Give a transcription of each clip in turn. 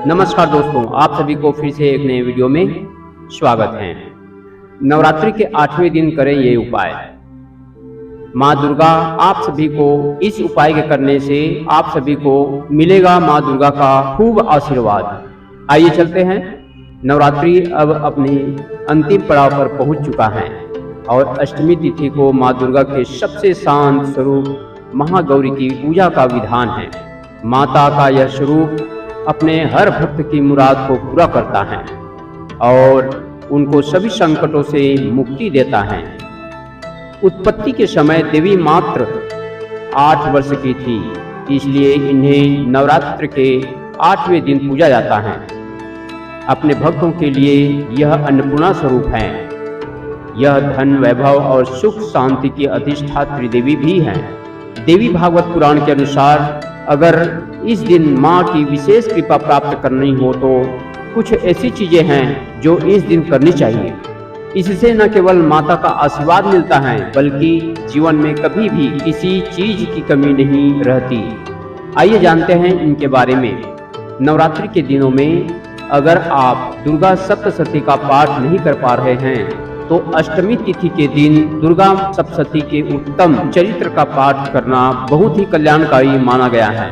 नमस्कार दोस्तों, आप सभी को फिर से एक नए वीडियो में स्वागत है। नवरात्रि के 8वें दिन करें ये उपाय। माँ दुर्गा आप सभी को इस उपाय के करने से आप सभी को मिलेगा माँ दुर्गा का खूब आशीर्वाद। आइए चलते हैं। नवरात्रि अब अपने अंतिम पड़ाव पर पहुंच चुका है और अष्टमी तिथि को माँ दुर्गा के सबसे शांत स्वरूप महागौरी की पूजा का विधान है। माता का यह स्वरूप अपने हर भक्त की मुराद को पूरा करता है और उनको सभी संकटों से मुक्ति देता है। उत्पत्ति के समय देवी मात्र 8 वर्ष की थी, इसलिए इन्हें नवरात्र के 8वें दिन पूजा जाता है। अपने भक्तों के लिए यह अन्नपूर्णा स्वरूप है। यह धन, वैभव और सुख शांति की अधिष्ठात्री देवी भी है। देवी भागवत पुराण के अनुसार अगर इस दिन माँ की विशेष कृपा प्राप्त करनी हो तो कुछ ऐसी चीजें हैं जो इस दिन करनी चाहिए। इससे न केवल माता का आशीर्वाद मिलता है बल्कि जीवन में कभी भी किसी चीज की कमी नहीं रहती। आइए जानते हैं इनके बारे में। नवरात्रि के दिनों में अगर आप दुर्गा सप्तशती का पाठ नहीं कर पा रहे हैं तो अष्टमी तिथि के दिन दुर्गा सप्तशती के उत्तम चरित्र का पाठ करना बहुत ही कल्याणकारी माना गया है।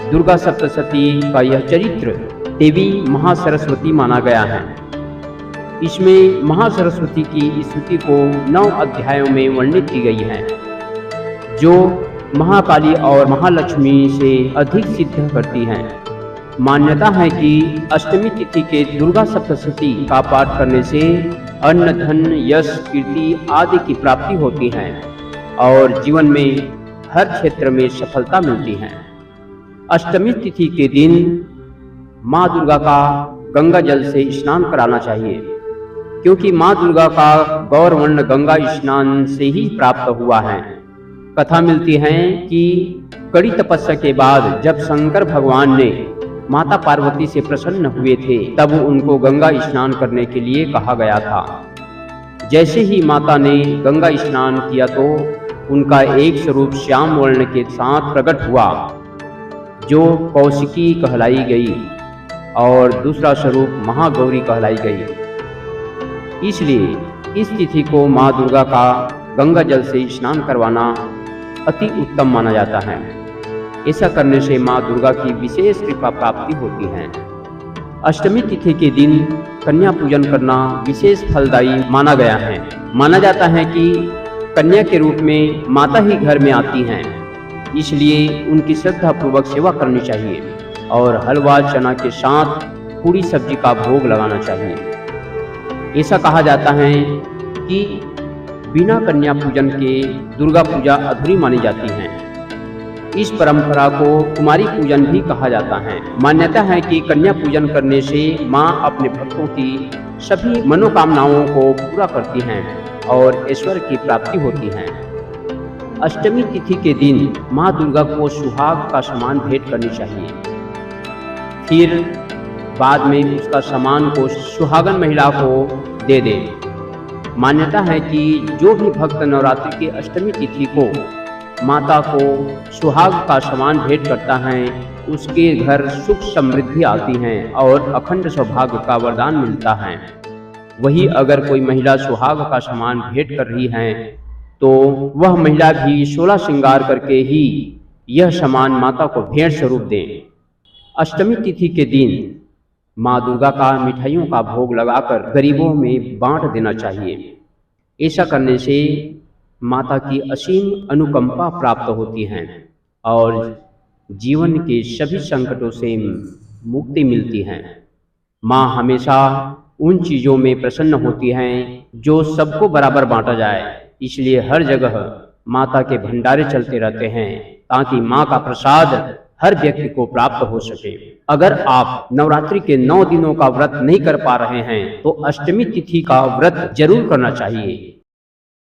दुर्गा सप्तशती का यह चरित्र देवी महासरस्वती माना गया है। इसमें महासरस्वती की स्तुति को 9 अध्यायों में वर्णित की गई है, जो महाकाली और महालक्ष्मी से अधिक सिद्ध करती हैं। मान्यता है कि अष्टमी तिथि के दुर्गा सप्तशती का पाठ करने से अन्न, धन, यश, कीर्ति आदि की प्राप्ति होती है और जीवन में हर क्षेत्र में सफलता मिलती है। अष्टमी तिथि के दिन माँ दुर्गा का गंगा जल से स्नान कराना चाहिए, क्योंकि माँ दुर्गा का गौरवर्ण गंगा स्नान से ही प्राप्त हुआ है। कथा मिलती है कि कड़ी तपस्या के बाद जब शंकर भगवान ने माता पार्वती से प्रसन्न हुए थे तब उनको गंगा स्नान करने के लिए कहा गया था। जैसे ही माता ने गंगा स्नान किया तो उनका एक स्वरूप श्याम वर्ण के साथ प्रकट हुआ, जो कौशिकी कहलाई गई और दूसरा स्वरूप महागौरी कहलाई गई। इसलिए इस तिथि को माँ दुर्गा का गंगा जल से स्नान करवाना अति उत्तम माना जाता है। ऐसा करने से माँ दुर्गा की विशेष कृपा प्राप्ति होती है। अष्टमी तिथि के दिन कन्या पूजन करना विशेष फलदायी माना गया है। माना जाता है कि कन्या के रूप में माता ही घर में आती हैं, इसलिए उनकी श्रद्धा पूर्वक सेवा करनी चाहिए और हलवा, चना के साथ पूरी सब्जी का भोग लगाना चाहिए। ऐसा कहा जाता है कि बिना कन्या पूजन के दुर्गा पूजा अधूरी मानी जाती है। इस परंपरा को कुमारी पूजन भी कहा जाता है। मान्यता है कि कन्या पूजन करने से माँ अपने भक्तों की सभी मनोकामनाओं को पूरा करती हैं और ऐश्वर्य की प्राप्ति होती है। अष्टमी तिथि के दिन माँ दुर्गा को सुहाग का सामान भेंट करनी चाहिए, फिर बाद में उसका सामान को सुहागन महिला को दे दें। मान्यता है कि जो भी भक्त नवरात्रि की अष्टमी तिथि को माता को सुहाग का सामान भेंट करता है उसके घर सुख समृद्धि आती है और अखंड सौभाग्य का वरदान मिलता है। वही अगर कोई महिला सुहाग का सामान भेंट कर रही है तो वह महिला भी 16 श्रृंगार करके ही यह सामान माता को भेंट स्वरूप दें। अष्टमी तिथि के दिन माँ दुर्गा का मिठाइयों का भोग लगाकर गरीबों में बांट देना चाहिए। ऐसा करने से माता की असीम अनुकंपा प्राप्त होती है और जीवन के सभी संकटों से मुक्ति मिलती है। माँ हमेशा उन चीज़ों में प्रसन्न होती हैं जो सबको बराबर बांटा जाए, इसलिए हर जगह माता के भंडारे चलते रहते हैं ताकि माँ का प्रसाद हर व्यक्ति को प्राप्त हो सके। अगर आप नवरात्रि के 9 दिनों का व्रत नहीं कर पा रहे हैं तो अष्टमी तिथि का व्रत जरूर करना चाहिए।